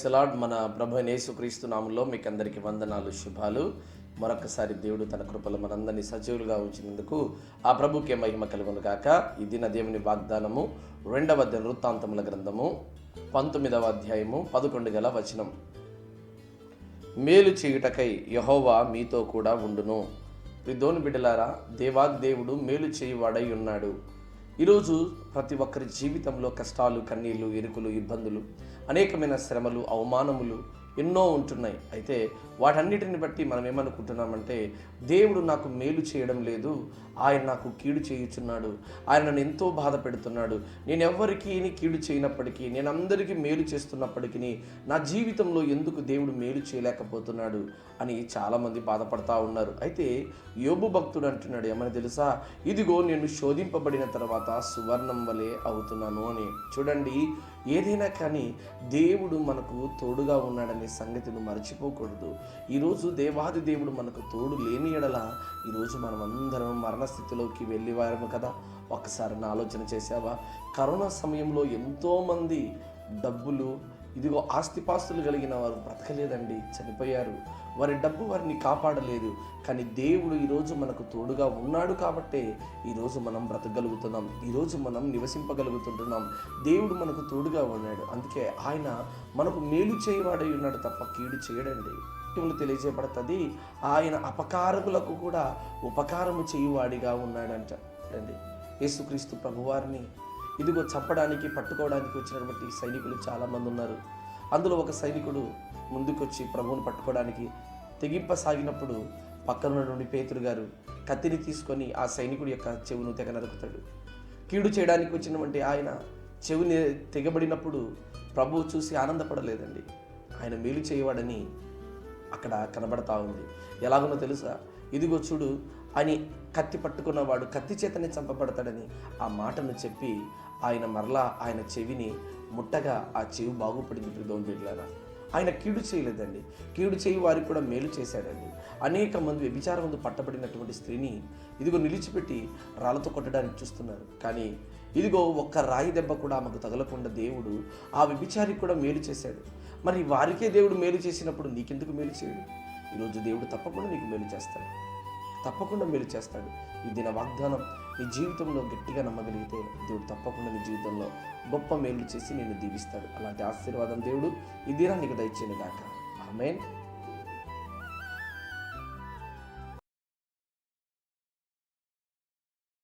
The lord. మన ప్రభు అయిన యేసుక్రీస్తు నామములో మీకు అందరికీ వందనాలు, శుభాలు. మరొకసారి దేవుడు తన కృపలో మనందరినీ సజీవులుగా ఉంచినందుకు ఆ ప్రభుకే మహిమ కలుగును గాక. ఈ దిన దేవుని వాగ్దానము 2వ వృత్తాంతముల గ్రంథము 19వ అధ్యాయము 11 వచనం. మేలు చేయుటకై యెహోవా మీతో కూడా ఉండును. దేవుని బిడ్డలారా, దేవాది మేలు చేయువాడై ఉన్నాడు. ఈరోజు ప్రతి ఒక్కరి జీవితంలో కష్టాలు, కన్నీళ్ళు, ఇరుకులు, ఇబ్బందులు, అనేకమైన శ్రమలు, అవమానములు ఎన్నో ఉంటున్నాయి. అయితే వాటన్నిటిని బట్టి మనం ఏమనుకుంటున్నామంటే, దేవుడు నాకు మేలు చేయడం లేదు, ఆయన నాకు కీడు చేయుచున్నాడు, ఆయన నన్ను ఎంతో బాధ పెడుతున్నాడు, నేను ఎవ్వరికి కీడు చేయనప్పటికీ, నేను అందరికీ మేలు చేస్తున్నప్పటికీ నా జీవితంలో ఎందుకు దేవుడు మేలు చేయలేకపోతున్నాడు అని చాలామంది బాధపడతా ఉన్నారు. అయితే యోబు భక్తుడు అంటున్నాడు, ఏమని తెలుసా? ఇదిగో నేను శోధింపబడిన తర్వాత సువర్ణం వలె అవుతున్నాను అని. చూడండి, ఏదైనా కానీ దేవుడు మనకు తోడుగా ఉన్నాడనే సంగతిని మర్చిపోకూడదు. ఈరోజు దేవాది దేవుడు మనకు తోడు లేని ఎడల ఈరోజు మనం అందరం మరణస్థితిలోకి వెళ్ళేవారము కదా. ఒక్కసారి నా ఆలోచన చేసావా? కరోనా సమయంలో ఎంతోమంది డబ్బులు, ఇదిగో ఆస్తిపాస్తులు కలిగిన వారు బ్రతకలేదండి, చనిపోయారు. వారి డబ్బు వారిని కాపాడలేదు. కానీ దేవుడు ఈరోజు మనకు తోడుగా ఉన్నాడు కాబట్టే ఈరోజు మనం బ్రతకగలుగుతున్నాం, ఈరోజు మనం నివసింపగలుగుతుంటున్నాం. దేవుడు మనకు తోడుగా ఉన్నాడు, అందుకే ఆయన మనకు మేలు చేయవాడై ఉన్నాడు తప్ప కీడు చేయడండి. తెలియజేయబడుతుంది, ఆయన అపకారకులకు కూడా ఉపకారము చేయువాడిగా ఉన్నాడంట. అండి, యేసుక్రీస్తు ప్రభువారిని ఇదిగో చంపడానికి, పట్టుకోవడానికి వచ్చినటువంటి సైనికులు చాలామంది ఉన్నారు. అందులో ఒక సైనికుడు ముందుకొచ్చి ప్రభువును పట్టుకోవడానికి తెగింపసాగినప్పుడు పక్కన నుండి పేతురు గారు కత్తిని తీసుకొని ఆ సైనికుడి యొక్క చెవును తెగ నరుకుతాడు. కీడు చేయడానికి వచ్చినటువంటి ఆయన చెవుని తెగబడినప్పుడు ప్రభువు చూసి ఆనందపడలేదండి. ఆయన మేలు చేయవాడని అక్కడ కనబడతా ఉంది. ఎలాగునో తెలుసా? ఇదిగో చూడు అని కత్తి పట్టుకున్నవాడు కత్తి చేతనే చంపబడతాడని ఆ మాటను చెప్పి ఆయన మరలా ఆయన చెవిని ముట్టగా ఆ చెవి బాగుపడింది. దేవుని బిడ్డలారా, ఆయన కీడు చేయలేదండి, కీడు చేయి వారికి కూడా మేలు చేశాడండి. అనేక మంది వ్యభిచారం ముందు పట్టబడినటువంటి స్త్రీని ఇదిగో నిలిచిపెట్టి రాళ్ళతో కొట్టడానికి చూస్తున్నారు. కానీ ఇదిగో ఒక్క రాయి దెబ్బ కూడా ఆమెకు తగలకుండా దేవుడు ఆ వ్యభిచారికి కూడా మేలు చేశాడు. మరి వారికే దేవుడు మేలు చేసినప్పుడు నీకెందుకు మేలు చేయడు? ఈరోజు దేవుడు తప్పకుండా నీకు మేలు చేస్తాడు, తప్పకుండా మేలు చేస్తాడు. ఈ దిన వాగ్దానం నీ జీవితంలో గట్టిగా నమ్మగలిగితే దేవుడు తప్పకుండా నీ జీవితంలో గొప్ప మేలు చేసి నిన్ను దీవిస్తాడు. అలాంటి ఆశీర్వాదం దేవుడు ఈ దినాన్ని నీకు దయచేయను గాక. ఆమేన్.